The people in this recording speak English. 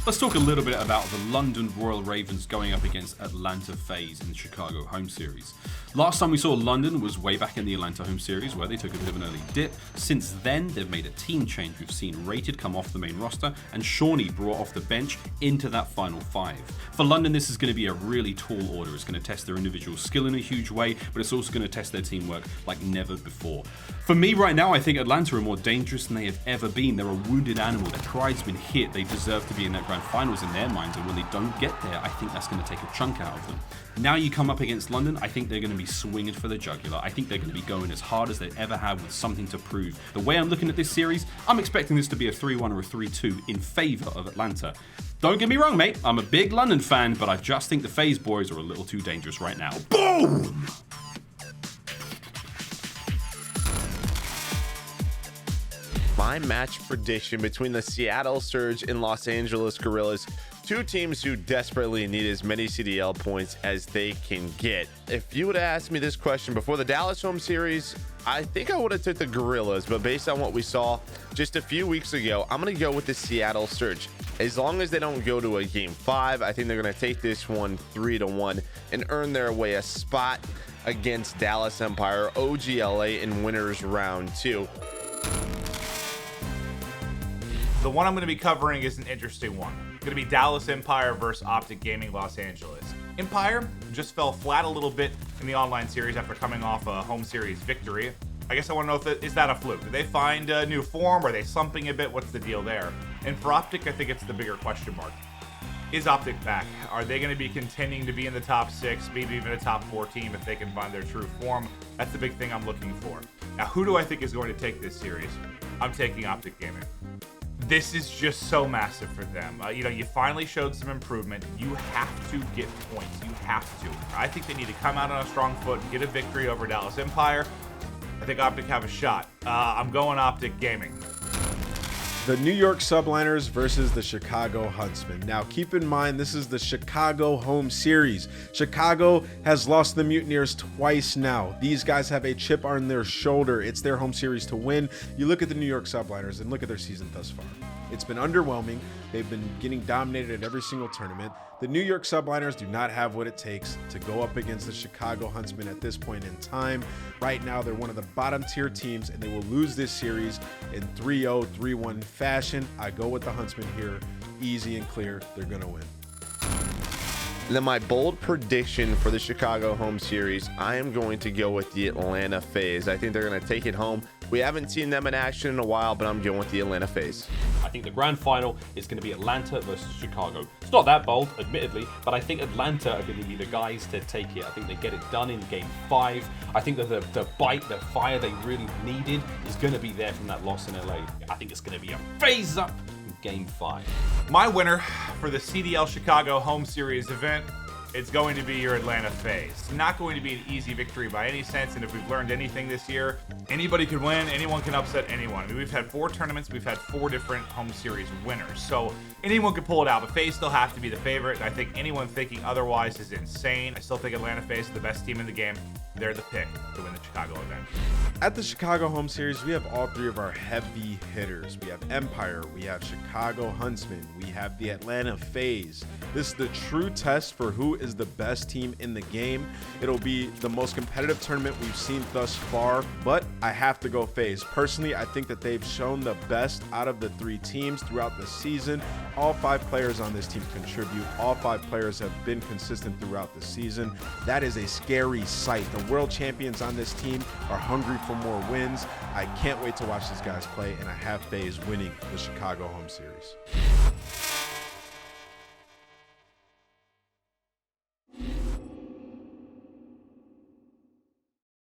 Let's talk a little bit about the London Royal Ravens going up against Atlanta FaZe in the Chicago Home Series. Last time we saw London was way back in the Atlanta Home Series, where they took a bit of an early dip. Since then, they've made a team change. We've seen Rated come off the main roster and Shawnee brought off the bench into that final five. For London, this is going to be a really tall order. It's going to test their individual skill in a huge way, but it's also going to test their teamwork like never before. For me right now, I think Atlanta are more dangerous than they have ever been. They're a wounded animal. Their pride's been hit. They deserve to be in that grand finals in their minds, and when they don't get there, I think that's going to take a chunk out of them. Now you come up against London, I think they're going to be swinging for the jugular. I think they're going to be going as hard as they ever have with something to prove. The way I'm looking at this series, I'm expecting this to be a 3-1 or a 3-2 in favor of Atlanta. Don't get me wrong, mate. I'm a big London fan, but I just think the FaZe boys are a little too dangerous right now. Boom! My match prediction between the Seattle Surge and Los Angeles Guerrillas, two teams who desperately need as many CDL points as they can get. If you would have asked me this question before the Dallas Home Series, I think I would have took the Guerrillas, but based on what we saw just a few weeks ago, I'm going to go with the Seattle Surge. As long as they don't go to a game 5, I think they're going to take this one 3-1 and earn their way a spot against Dallas Empire OGLA in winners round 2. The one I'm going to be covering is an interesting one. It's going to be Dallas Empire versus OpTic Gaming Los Angeles. Empire just fell flat a little bit in the online series after coming off a home series victory. I guess I want to know is that a fluke? Did they find a new form? Are they slumping a bit? What's the deal there? And for OpTic, I think it's the bigger question mark. Is OpTic back? Are they going to be contending to be in the top 6, maybe even a top 4 team if they can find their true form? That's the big thing I'm looking for. Now, who do I think is going to take this series? I'm taking OpTic Gaming. This is just so massive for them. You finally showed some improvement. You have to get points. You have to. I think they need to come out on a strong foot and get a victory over Dallas Empire. I think OpTic have a shot. I'm going OpTic Gaming. The New York Subliners versus the Chicago Huntsmen. Now, keep in mind, this is the Chicago Home Series. Chicago has lost the Mutineers twice now. These guys have a chip on their shoulder. It's their home series to win. You look at the New York Subliners and look at their season thus far. It's been underwhelming. They've been getting dominated at every single tournament. The New York Subliners do not have what it takes to go up against the Chicago Huntsmen at this point in time. Right now, they're one of the bottom tier teams, and they will lose this series in 3-0, 3-1 fashion. I go with the Huntsmen here. Easy and clear. They're going to win. Then my bold prediction for the Chicago Home Series, I am going to go with the Atlanta FaZe. I think they're going to take it home. We haven't seen them in action in a while, but I'm going with the Atlanta FaZe. I think the grand final is going to be Atlanta versus Chicago. It's not that bold, admittedly, but I think Atlanta are going to be the guys to take it. I think they get it done in game 5. I think that the bite, the fire they really needed is going to be there from that loss in LA. I think it's going to be a FaZe up in game 5. My winner for the CDL Chicago Home Series event, it's going to be your Atlanta FaZe. It's not going to be an easy victory by any sense, and if we've learned anything this year, anybody can win, anyone can upset anyone. I mean, we've had 4 tournaments, we've had 4 different home series winners, so anyone could pull it out, but FaZe still have to be the favorite, and I think anyone thinking otherwise is insane. I still think Atlanta FaZe is the best team in the game. They're the pick to win the Chicago event. At the Chicago Home Series, we have all 3 of our heavy hitters. We have Empire, we have Chicago Huntsmen, we have the Atlanta FaZe. This is the true test for who is the best team in the game. It'll be the most competitive tournament we've seen thus far, but I have to go FaZe. Personally, I think that they've shown the best out of the 3 teams throughout the season. All 5 players on this team contribute. All 5 players have been consistent throughout the season. That is a scary sight. The world champions on this team are hungry for more wins. I can't wait to watch these guys play, and I have FaZe winning the Chicago Home Series.